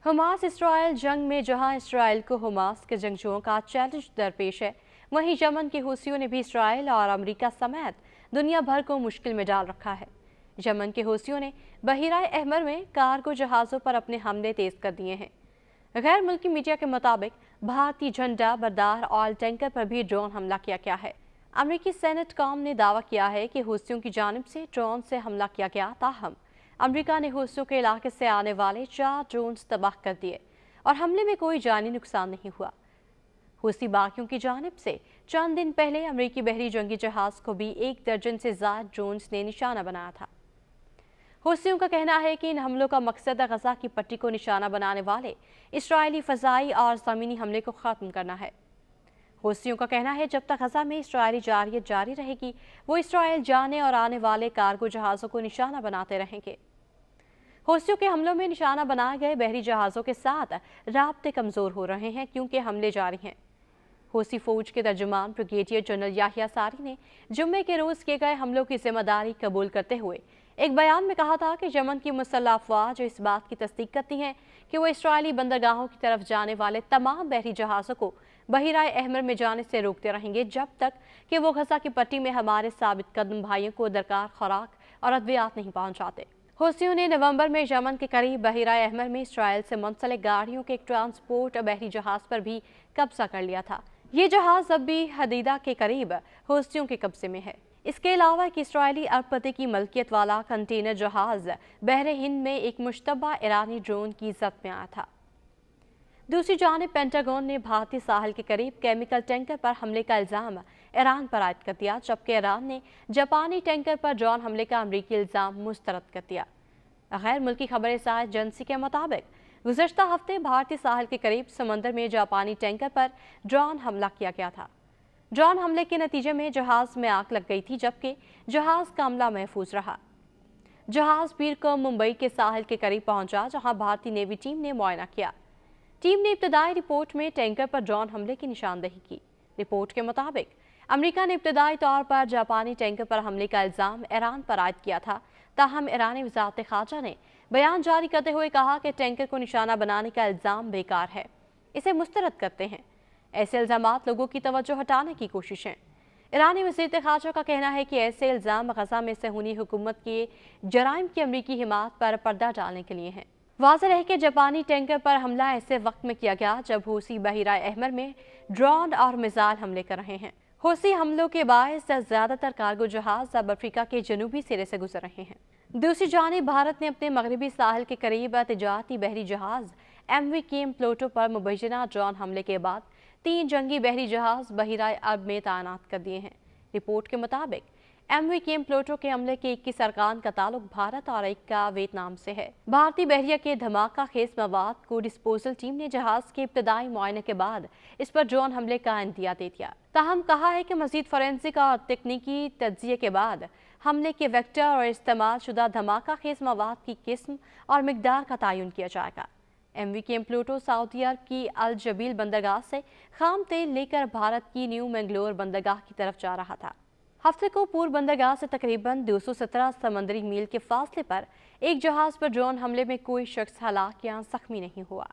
Hamas Israel जंग में जहां इसराइल को हमास के जंगजुओं का चैलेंज दरपेश है, वहीं यमन के हूसियों ने भी इसराइल और अमेरिका समेत दुनिया भर को मुश्किल में डाल रखा है। यमन के हूसियों ने बहिराए अहमर में कार्गो जहाज़ों पर अपने हमले तेज कर दिए हैं। गैर मुल्की मीडिया के मुताबिक भारतीय झंडा बरदार ऑयल टैंकर पर भी ड्रोन हमला किया गया है। अमेरिकी सेनेट कॉम ने दावा किया है कि हूसियों की जानिब से ड्रोन से हमला किया गया, ताहम अमेरिका ने हूसियों के इलाके से आने वाले 4 ड्रोन तबाह कर दिए और हमले में कोई जानी नुकसान नहीं हुआ। हूसी बागियों की जानिब से चंद दिन पहले अमेरिकी बहरी जंगी जहाज को भी 1 दर्जन से ज्यादा ड्रोन ने निशाना बनाया था। हूसियों का कहना है कि इन हमलों का मकसद गजा की पट्टी को निशाना बनाने वाले इसराइली फजाई और ज़मीनी हमले को ख़त्म करना है। हूसियों का कहना है जब तक गजा में इसराइली जारियत जारी रहेगी, वो इसराइल जाने और आने वाले कार्गो जहाज़ों को निशाना बनाते रहेंगे। हूसियों के हमलों में निशाना बनाए गए बहरी जहाज़ों के साथ राब्ते कमज़ोर हो रहे हैं क्योंकि हमले जारी हैं। हूसी फौज के तर्जुमान ब्रिगेडियर जनरल याहिया सारी ने जुम्मे के रोज़ किए गए हमलों की जिम्मेदारी कबूल करते हुए एक बयान में कहा था कि यमन की मुसल्लह अफवाज इस बात की तस्दीक करती हैं कि वो इसराइली बंदरगाहों की तरफ जाने वाले तमाम बहरी जहाज़ों को बहिराए अहमर में जाने से रोकते रहेंगे जब तक कि वो गजा की पट्टी में हमारे साबित कदम भाइयों को दरकार खुराक और अद्वियात नहीं पहुँचाते। हूसियों ने नवंबर में यमन के करीब बहिराए अहमर में इसराइल से मुंसलिक गाड़ियों के एक ट्रांसपोर्ट बहरी जहाज़ पर भी कब्जा कर लिया था। ये जहाज़ अब भी हदीदा के करीब हूसियों के कब्जे में है। इसके अलावा एक इसराइली अरबपति की मलकियत वाला कंटेनर जहाज़ बहरे हिंद में एक मुश्तबा ईरानी ड्रोन की जद में आया था। दूसरी जानिब पेंटागन ने भारतीय साहिल के करीब केमिकल टैंकर पर हमले का इल्ज़ाम ईरान पर आयद कर दिया, जबकि ईरान ने जापानी टैंकर पर ड्रोन हमले का अमरीकी इल्ज़ाम मुस्तरद कर दिया। गैर मुल्की खबर एजेंसी के मुताबिक गुज़श्ता हफ्ते भारतीय साहिल के करीब समंदर में जापानी टैंकर पर ड्रोन हमला किया गया था। ड्रोन हमले के नतीजे में जहाज़ में आग लग गई थी, जबकि जहाज़ कामला महफूज रहा। जहाज़ पीर को मुंबई के साहिल के करीब पहुंचा, जहां भारतीय नेवी टीम ने मुआयना किया। टीम ने इब्तदाई रिपोर्ट में टैंकर पर ड्रोन हमले की निशानदेही की। रिपोर्ट के मुताबिक अमेरिका ने इब्तदाई तौर पर जापानी टैंकर पर हमले का इल्ज़ाम ईरान पर आयद किया था, ताहम ईरानी वज़ारत ख़ारजा ने बयान जारी करते हुए कहा कि टैंकर को निशाना बनाने का इल्ज़ाम बेकार है, इसे मुस्तरद करते हैं। ऐसे इल्ज़ामात लोगों की तवज्जो हटाने की कोशिश है। ईरानी वज़ीर ख़ारजा का कहना है कि ऐसे इल्ज़ाम गजा में सहूनी हुकूमत के जराइम की अमरीकी हिमायत पर पर्दा डालने के लिए हैं। वाज़ेह है कि जापानी टैंकर पर हमला ऐसे वक्त में किया गया जब हूसी बहिराए अहमर में ड्रोन और मिसाइल हमले कर रहे हैं। हूसी हमलों के बायस ज़्यादातर कार्गो जहाज़ अब अफ्रीका के जनूबी सिरे से गुजर रहे हैं। दूसरी जानिब भारत ने अपने मगरबी साहिल के करीब तिजारती बहरी जहाज़ MV केम प्लूटो पर मुबैना ड्रोन हमले के बाद 3 जंगी बहरी जहाज़ बहिराए अरब में तैनात कर दिए हैं। रिपोर्ट के मुताबिक MV केम प्लूटो के हमले के 21 अरकान का ताल्लुक भारत और 1 का वियतनाम से है। भारतीय बहरिया के धमाका खेज मवाद को डिस्पोजल टीम ने जहाज़ के इब्तदाई मुआयने के बाद इस पर ड्रोन हमले का इंदिया दे दिया। ताहम कहा है कि मजीद फोरेंसिक और तकनीकी तज्जिये के बाद हमले के वेक्टर और इस्तेमाल शुदा धमाका खेज मवाद की किस्म और मिकदार का तयन किया जाएगा। MV केम प्लूटो सऊदी अरब की अल जबील बंदरगाह से खाम तेल लेकर भारत की न्यू मैंगलोर बंदरगाह की तरफ जा रहा था। हफ्ते को पूर्व बंदरगाह से तकरीबन 217 समंदरी मील के फासले पर एक जहाज़ पर ड्रोन हमले में कोई शख्स हलाक या जख्मी नहीं हुआ।